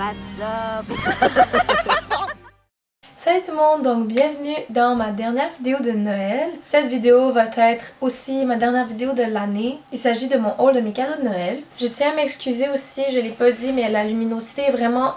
What's up? Salut tout le monde, donc bienvenue dans ma dernière vidéo de Noël. Cette vidéo va être aussi ma dernière vidéo de l'année. Il s'agit de mon haul de mes cadeaux de Noël. Je tiens à m'excuser aussi, je l'ai pas dit, mais la luminosité est vraiment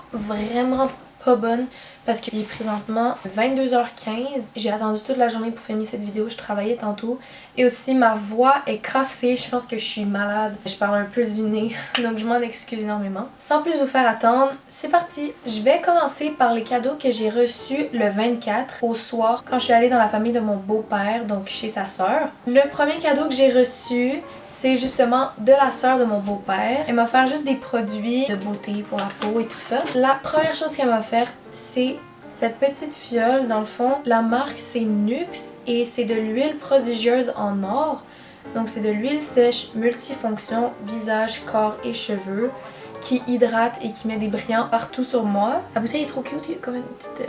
pas bonne parce qu'il est présentement 22h15. J'ai attendu toute la journée pour filmer cette vidéo, je travaillais tantôt. Et aussi ma voix est cassée, je pense que je suis malade. Je parle un peu du nez, donc je m'en excuse énormément. Sans plus vous faire attendre, c'est parti! Je vais commencer par les cadeaux que j'ai reçus le 24 au soir quand je suis allée dans la famille de mon beau-père, donc chez sa sœur. Le premier cadeau que j'ai reçu, c'est justement de la sœur de mon beau-père. Elle m'a offert juste des produits de beauté pour la peau et tout ça. La première chose qu'elle m'a offert, c'est cette petite fiole. Dans le fond, la marque c'est Nux et c'est de l'huile prodigieuse en or. Donc c'est de l'huile sèche multifonction, visage, corps et cheveux qui hydrate et qui met des brillants partout sur moi. La bouteille est trop cute, il y a comme une petite...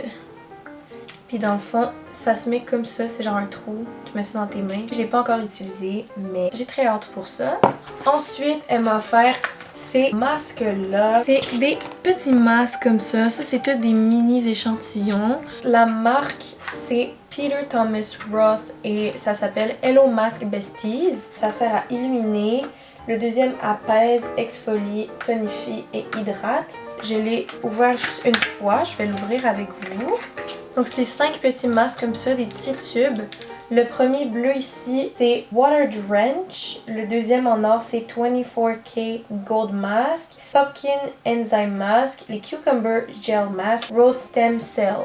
Puis dans le fond, ça se met comme ça, c'est genre un trou. Tu mets ça dans tes mains. Je l'ai pas encore utilisé, mais j'ai très hâte pour ça. Ensuite, elle m'a offert ces masques-là. C'est des petits masques comme ça. Ça, c'est tous des mini échantillons. La marque, c'est Peter Thomas Roth et ça s'appelle Hello Mask Besties. Ça sert à illuminer. Le deuxième apaise, exfolie, tonifie et hydrate. Je l'ai ouvert juste une fois. Je vais l'ouvrir avec vous. Donc c'est 5 petits masques comme ça, des petits tubes. Le premier bleu ici, c'est Water Drench. Le deuxième en or, c'est 24K Gold Mask. Pumpkin Enzyme Mask. Les Cucumber Gel Mask. Rose Stem Cell.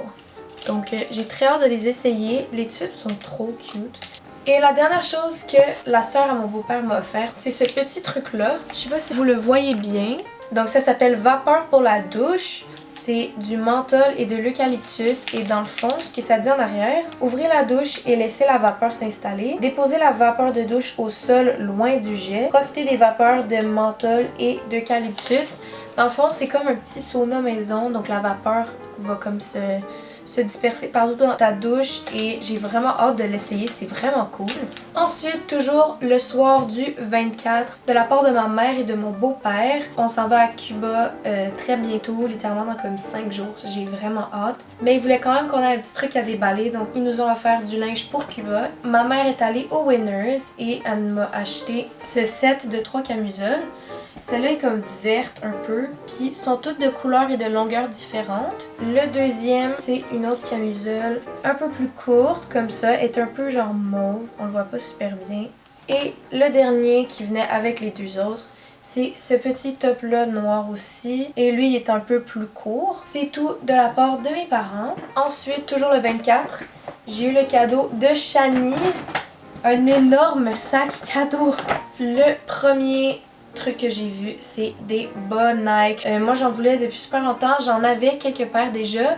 Donc j'ai très hâte de les essayer. Les tubes sont trop cute. Et la dernière chose que la sœur à mon beau-père m'a offert, c'est ce petit truc-là. Je sais pas si vous le voyez bien. Donc ça s'appelle Vapeur pour la douche. C'est du menthol et de l'eucalyptus et dans le fond, ce que ça dit en arrière, ouvrez la douche et laissez la vapeur s'installer. Déposez la vapeur de douche au sol loin du jet. Profitez des vapeurs de menthol et d'eucalyptus. Dans le fond, c'est comme un petit sauna maison, donc la vapeur va comme se disperser partout dans ta douche et j'ai vraiment hâte de l'essayer, c'est vraiment cool. Ensuite, toujours le soir du 24, de la part de ma mère et de mon beau-père, on s'en va à Cuba très bientôt, littéralement dans comme 5 jours, j'ai vraiment hâte. Mais ils voulaient quand même qu'on ait un petit truc à déballer, donc ils nous ont offert du linge pour Cuba. Ma mère est allée au Winners et elle m'a acheté ce set de 3 camisoles. Celle-là est comme verte un peu, puis sont toutes de couleurs et de longueurs différentes. Le deuxième, c'est une autre camisole un peu plus courte, comme ça, est un peu genre mauve, on le voit pas super bien. Et le dernier qui venait avec les deux autres, c'est ce petit top-là noir aussi, et lui il est un peu plus court. C'est tout de la part de mes parents. Ensuite, toujours le 24, j'ai eu le cadeau de Shani, un énorme sac cadeau. Le premier truc que j'ai vu, c'est des bas Nike. Moi j'en voulais depuis super longtemps, j'en avais quelques paires déjà,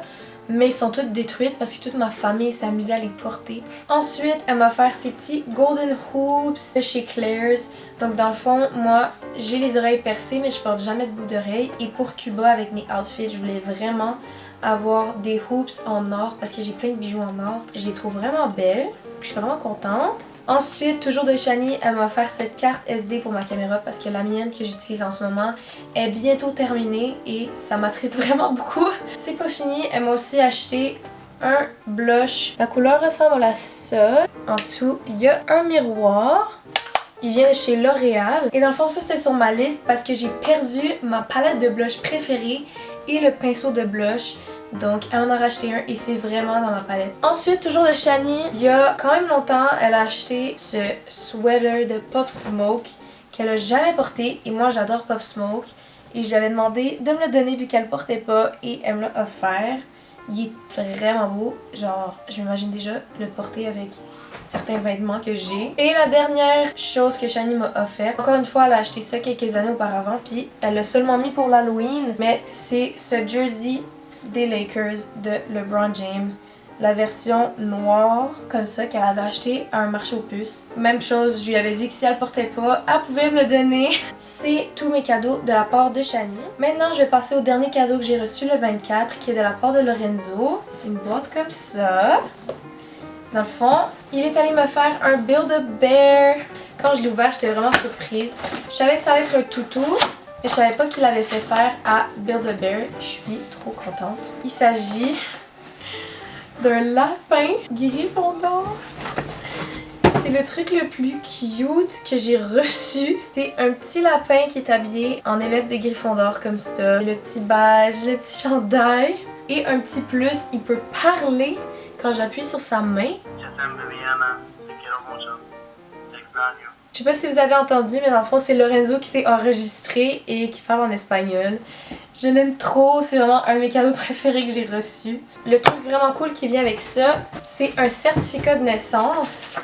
mais ils sont toutes détruites parce que toute ma famille s'amusait à les porter. Ensuite, elle m'a offert ces petits Golden Hoops de chez Claire's. Donc dans le fond, moi j'ai les oreilles percées mais je porte jamais de bout d'oreille. Et pour Cuba avec mes outfits, je voulais vraiment avoir des hoops en or parce que j'ai plein de bijoux en or. Je les trouve vraiment belles, je suis vraiment contente. Ensuite, toujours de Shani, elle m'a offert cette carte SD pour ma caméra parce que la mienne que j'utilise en ce moment est bientôt terminée et ça m'attriste vraiment beaucoup. C'est pas fini, elle m'a aussi acheté un blush. La couleur ressemble à ça. En dessous, il y a un miroir. Il vient de chez L'Oréal. Et dans le fond, ça c'était sur ma liste parce que j'ai perdu ma palette de blush préférée et le pinceau de blush. Donc elle en a racheté un et c'est vraiment dans ma palette. Ensuite, toujours de Shani, il y a quand même longtemps, elle a acheté ce sweater de Pop Smoke qu'elle a jamais porté et moi j'adore Pop Smoke et je lui avais demandé de me le donner vu qu'elle portait pas et elle me l'a offert. Il est vraiment beau, genre je m'imagine déjà le porter avec certains vêtements que j'ai. Et la dernière chose que Shani m'a offert, encore une fois elle a acheté ça quelques années auparavant puis elle l'a seulement mis pour l'Halloween, mais c'est ce jersey des Lakers de LeBron James, la version noire comme ça qu'elle avait acheté à un marché aux puces. Même chose, je lui avais dit que si elle portait pas, elle pouvait me le donner. C'est tous mes cadeaux de la part de Shani. Maintenant, je vais passer au dernier cadeau que j'ai reçu le 24 qui est de la part de Lorenzo. C'est une boîte comme ça. Dans le fond, il est allé me faire un Build-A-Bear. Quand je l'ai ouvert, j'étais vraiment surprise. Je savais que ça allait être un toutou, Et je savais pas qu'il l'avait fait faire à Build-A-Bear. Je suis trop contente. Il s'agit d'un lapin Gryffondor. C'est le truc le plus cute que j'ai reçu. C'est un petit lapin qui est habillé en élève de Gryffondor comme ça. Le petit badge, le petit chandail. Et un petit plus, il peut parler quand j'appuie sur sa main. Je sais pas si vous avez entendu, mais dans le fond, c'est Lorenzo qui s'est enregistré et qui parle en espagnol. Je l'aime trop, c'est vraiment un de mes cadeaux préférés que j'ai reçu. Le truc vraiment cool qui vient avec ça, c'est un certificat de naissance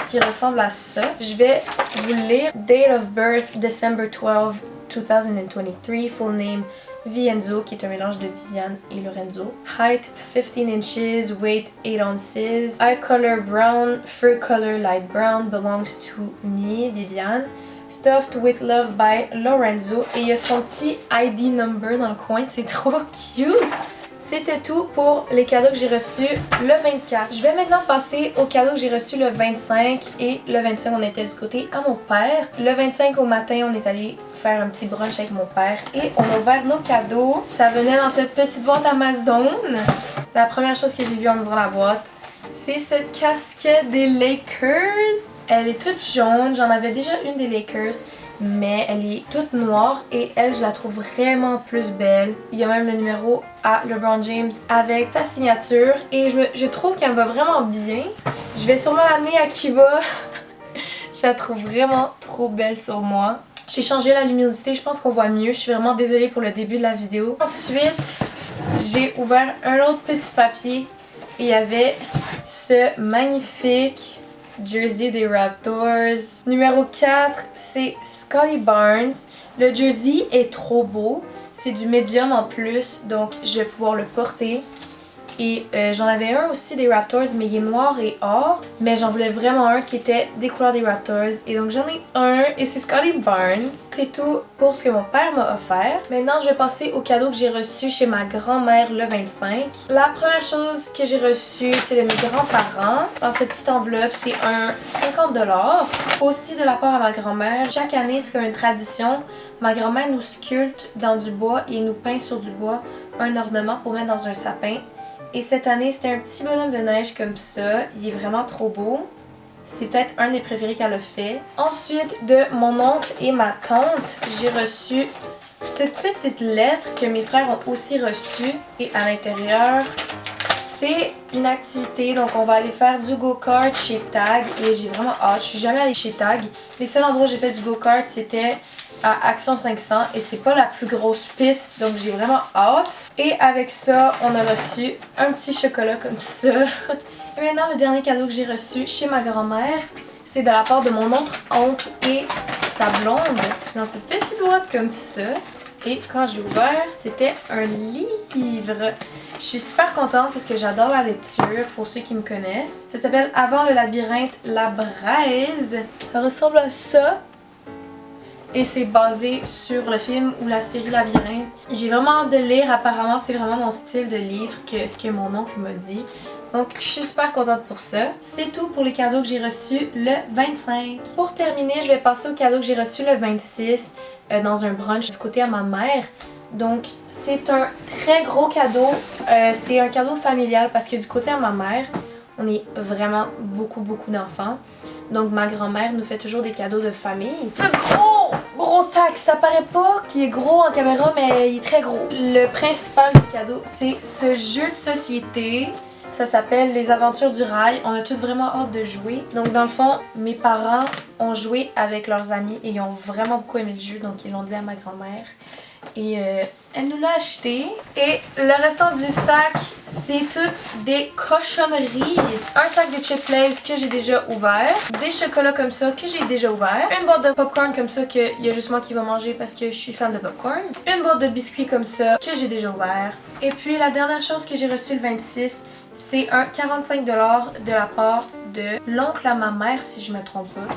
qui ressemble à ça. Je vais vous lire. Date of birth, December 12, 2023. Full name, Vienzo, qui est un mélange de Viviane et Lorenzo. Height 15 inches, weight 8 ounces. Eye color brown, fur color light brown, belongs to me, Viviane. Stuffed with love by Lorenzo. Et il y a son petit ID number dans le coin, c'est trop cute! C'était tout pour les cadeaux que j'ai reçus le 24. Je vais maintenant passer aux cadeaux que j'ai reçus le 25 et le 25 on était du côté à mon père. Le 25 au matin on est allé faire un petit brunch avec mon père et on a ouvert nos cadeaux. Ça venait dans cette petite boîte Amazon. La première chose que j'ai vue en ouvrant la boîte, c'est cette casquette des Lakers. Elle est toute jaune, j'en avais déjà une des Lakers. Mais elle est toute noire et elle, je la trouve vraiment plus belle. Il y a même le numéro à LeBron James avec sa signature et je trouve qu'elle me va vraiment bien. Je vais sûrement l'amener à Cuba. Je la trouve vraiment trop belle sur moi. J'ai changé la luminosité, je pense qu'on voit mieux. Je suis vraiment désolée pour le début de la vidéo. Ensuite, j'ai ouvert un autre petit papier et il y avait ce magnifique jersey des Raptors. Numéro 4, c'est Scottie Barnes. Le jersey est trop beau. C'est du médium en plus, donc je vais pouvoir le porter. Et j'en avais un aussi des Raptors, mais il est noir et or. Mais j'en voulais vraiment un qui était des couleurs des Raptors. Et donc j'en ai un et c'est Scottie Barnes. C'est tout pour ce que mon père m'a offert. Maintenant, je vais passer aux cadeaux que j'ai reçus chez ma grand-mère le 25. La première chose que j'ai reçue, c'est de mes grands-parents. Dans cette petite enveloppe, c'est un 50$. Aussi de la part à ma grand-mère. Chaque année, c'est comme une tradition. Ma grand-mère nous sculpte dans du bois et nous peint sur du bois un ornement pour mettre dans un sapin. Et cette année, c'était un petit bonhomme de neige comme ça. Il est vraiment trop beau. C'est peut-être un des préférés qu'elle a fait. Ensuite, de mon oncle et ma tante, j'ai reçu cette petite lettre que mes frères ont aussi reçue. Et à l'intérieur, c'est une activité. Donc, on va aller faire du go-kart chez Tag. Et j'ai vraiment hâte. Je suis jamais allée chez Tag. Les seuls endroits où j'ai fait du go-kart, c'était à Action 500 et c'est pas la plus grosse piste, donc j'ai vraiment hâte. Et avec ça, on a reçu un petit chocolat comme ça. Et maintenant, le dernier cadeau que j'ai reçu chez ma grand-mère, c'est de la part de mon autre oncle et sa blonde, dans cette petite boîte comme ça. Et quand j'ai ouvert, c'était un livre. Je suis super contente parce que j'adore la lecture, pour ceux qui me connaissent. Ça s'appelle Avant le labyrinthe, la braise. Ça ressemble à ça. Et c'est basé sur le film ou la série Labyrinthe. J'ai vraiment hâte de lire, apparemment c'est vraiment mon style de livre que ce que mon oncle m'a dit. Donc je suis super contente pour ça. C'est tout pour les cadeaux que j'ai reçus le 25. Pour terminer, je vais passer aux cadeaux que j'ai reçus le 26 dans un brunch du côté à ma mère. Donc c'est un très gros cadeau. C'est un cadeau familial parce que du côté à ma mère, on est vraiment beaucoup d'enfants. Donc ma grand-mère nous fait toujours des cadeaux de famille. Ce gros sac, ça paraît pas qu'il est gros en caméra, mais il est très gros. Le principal du cadeau, c'est ce jeu de société. Ça s'appelle Les Aventures du Rail. On a toutes vraiment hâte de jouer. Donc dans le fond, mes parents ont joué avec leurs amis et ils ont vraiment beaucoup aimé le jeu. Donc ils l'ont dit à ma grand-mère. Et elle nous l'a acheté. Et le restant du sac, c'est toutes des cochonneries. Un sac de chips Lay's que j'ai déjà ouvert. Des chocolats comme ça que j'ai déjà ouvert. Une boîte de popcorn comme ça qu'il y a juste moi qui va manger parce que je suis fan de popcorn. Une boîte de biscuits comme ça que j'ai déjà ouvert. Et puis la dernière chose que j'ai reçue le 26, c'est un 45$ de la part de l'oncle à ma mère, si je me trompe pas.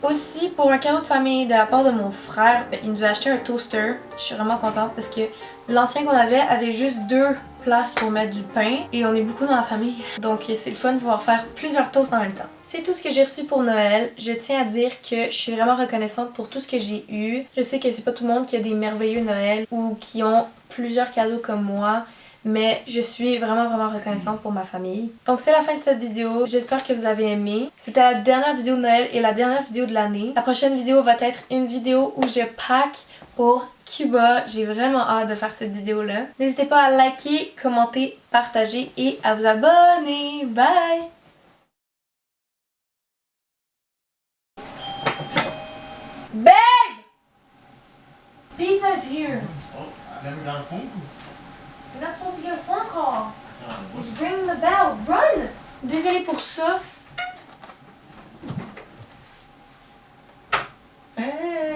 Aussi, pour un cadeau de famille de la part de mon frère, il nous a acheté un toaster. Je suis vraiment contente parce que l'ancien qu'on avait juste 2 place pour mettre du pain et on est beaucoup dans la famille. Donc c'est le fun de pouvoir faire plusieurs toasts en même temps. C'est tout ce que j'ai reçu pour Noël. Je tiens à dire que je suis vraiment reconnaissante pour tout ce que j'ai eu. Je sais que c'est pas tout le monde qui a des merveilleux Noëls ou qui ont plusieurs cadeaux comme moi. Mais je suis vraiment reconnaissante pour ma famille. Donc c'est la fin de cette vidéo. J'espère que vous avez aimé. C'était la dernière vidéo de Noël et la dernière vidéo de l'année. La prochaine vidéo va être une vidéo où je pack pour Cuba. J'ai vraiment hâte de faire cette vidéo-là. N'hésitez pas à liker, commenter, partager et à vous abonner. Bye! Babe! Pizza's here. Oh, I never got a phone call. You're not supposed to get a phone call. It's ringing the bell. Run! Désolée pour ça. Hey!